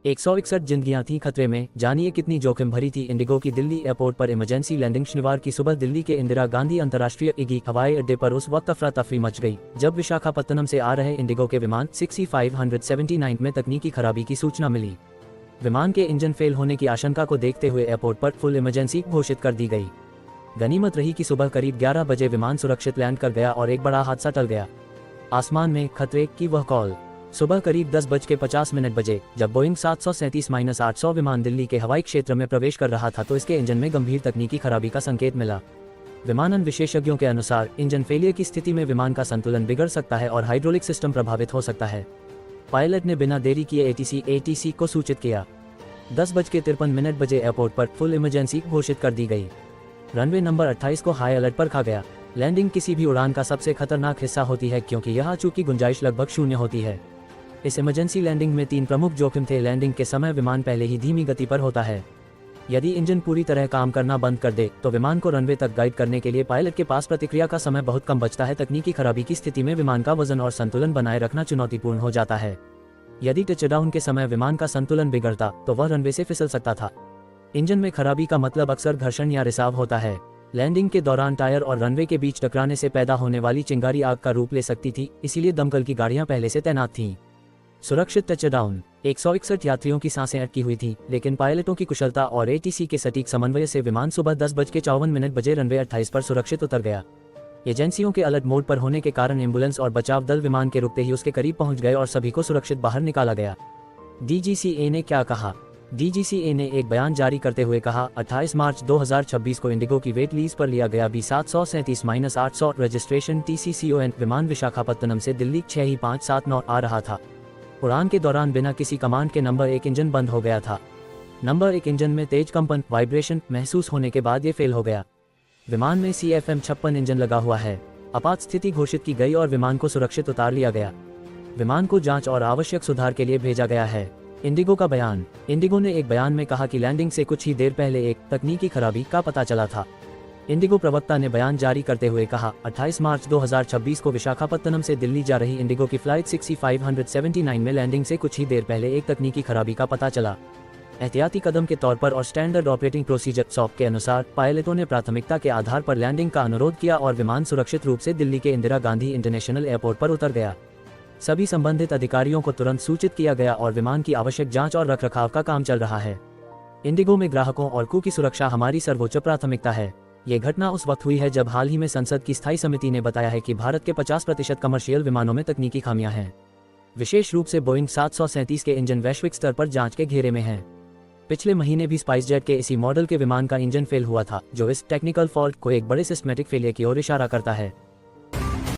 161 जिंदगियां थी खतरे में, जानिए कितनी जोखिम भरी थी इंडिगो की दिल्ली एयरपोर्ट पर इमरजेंसी लैंडिंग। शनिवार की सुबह दिल्ली के इंदिरा गांधी अंतर्राष्ट्रीय इगी हवाई अड्डे पर उस वक्त अफरा तफरी मच गई जब विशाखापत्तनम से आ रहे इंडिगो के विमान 6579 में तकनीकी खराबी की सूचना मिली। विमान के इंजन फेल होने की आशंका को देखते हुए एयरपोर्ट पर फुल इमरजेंसी घोषित कर दी गई। गनीमत रही कि सुबह करीब 11 बजे विमान सुरक्षित लैंड कर गया और एक बड़ा हादसा टल गया। आसमान में खतरे की वह कॉल। सुबह करीब 10:50 बजे जब बोइंग 737-800 विमान दिल्ली के हवाई क्षेत्र में प्रवेश कर रहा था तो इसके इंजन में गंभीर तकनीकी खराबी का संकेत मिला। विमानन विशेषज्ञों के अनुसार इंजन फेलियर की स्थिति में विमान का संतुलन बिगड़ सकता है और हाइड्रोलिक सिस्टम प्रभावित हो सकता है। पायलट ने बिना देरी किए एटीसी को सूचित किया। 10:53 बजे एयरपोर्ट पर फुल इमरजेंसी घोषित कर दी गई। रनवे नंबर 28 को हाई अलर्ट पर रखा गया। लैंडिंग किसी भी उड़ान का सबसे खतरनाक हिस्सा होती है क्योंकि यहाँ चूक की गुंजाइश लगभग शून्य होती है। इस इमरजेंसी लैंडिंग में 3 प्रमुख जोखिम थे। लैंडिंग के समय विमान पहले ही धीमी गति पर होता है। यदि इंजन पूरी तरह काम करना बंद कर दे तो विमान को रनवे तक गाइड करने के लिए पायलट के पास प्रतिक्रिया का समय बहुत कम बचता है। तकनीकी खराबी की स्थिति में विमान का वजन और संतुलन बनाए रखना चुनौतीपूर्ण हो जाता है। यदि टचडाउन के समय विमान का संतुलन बिगड़ता तो वह रनवे से फिसल सकता था। इंजन में खराबी का मतलब अक्सर घर्षण या रिसाव होता है। लैंडिंग के दौरान टायर और रनवे के बीच टकराने से पैदा होने वाली चिंगारी आग का रूप ले सकती थी, इसीलिए दमकल की गाड़ियां पहले से तैनात थीं। सुरक्षित टचडाउन। 161 यात्रियों की सांसें अटकी हुई थीं, लेकिन पायलटों की कुशलता और एटीसी के सटीक समन्वय से विमान सुबह 10:54 बजे रनवे 28 पर सुरक्षित उतर गया। एजेंसियों के अलर्ट मोड पर होने के कारण एम्बुलेंस और बचाव दल विमान के रुकते ही उसके करीब पहुंच गए और सभी को सुरक्षित बाहर निकाला गया। डीजीसीए ने क्या कहा? डीजीसीए ने एक बयान जारी करते हुए कहा, 28 मार्च 2026 को इंडिगो की वेट लीज पर लिया गया B737-800 रजिस्ट्रेशन TCCON विमान विशाखापत्तनम से दिल्ली 6579 आ रहा था। उड़ान के दौरान बिना किसी कमांड के नंबर 1 इंजन बंद हो गया था। नंबर 1 इंजन में तेज कंपन वाइब्रेशन महसूस होने के बाद ये फेल हो गया। विमान में CFM56 इंजन लगा हुआ है। आपात स्थिति घोषित की गई और विमान को सुरक्षित उतार लिया गया। विमान को जांच और आवश्यक सुधार के लिए भेजा गया है। इंडिगो का बयान। इंडिगो ने एक बयान में कहा कि लैंडिंग से कुछ ही देर पहले एक तकनीकी खराबी का पता चला था। इंडिगो प्रवक्ता ने बयान जारी करते हुए कहा, 28 मार्च 2026 को विशाखापत्तनम से दिल्ली जा रही इंडिगो की फ्लाइट 6579 में लैंडिंग से कुछ ही देर पहले एक तकनीकी खराबी का पता चला। एहतियाती कदम के तौर पर और स्टैंडर्ड ऑपरेटिंग प्रोसीजर SOP के अनुसार पायलटों ने प्राथमिकता के आधार पर लैंडिंग का अनुरोध किया और विमान सुरक्षित रूप से दिल्ली के इंदिरा गांधी इंटरनेशनल एयरपोर्ट पर उतर गया। सभी संबंधित अधिकारियों को तुरंत सूचित किया गया और विमान की आवश्यक जांच और रखरखाव का काम चल रहा है। इंडिगो में ग्राहकों और क्रू की सुरक्षा हमारी सर्वोच्च प्राथमिकता है। ये घटना उस वक्त हुई है जब हाल ही में संसद की स्थायी समिति ने बताया है कि भारत के 50% कमर्शियल विमानों में तकनीकी खामियां हैं। विशेष रूप से बोइंग 737 के इंजन वैश्विक स्तर पर जांच के घेरे में हैं। पिछले महीने भी स्पाइसजेट के इसी मॉडल के विमान का इंजन फेल हुआ था, जो इस टेक्निकल फॉल्ट को एक बड़े सिस्टमैटिक फेलियर की ओर इशारा करता है।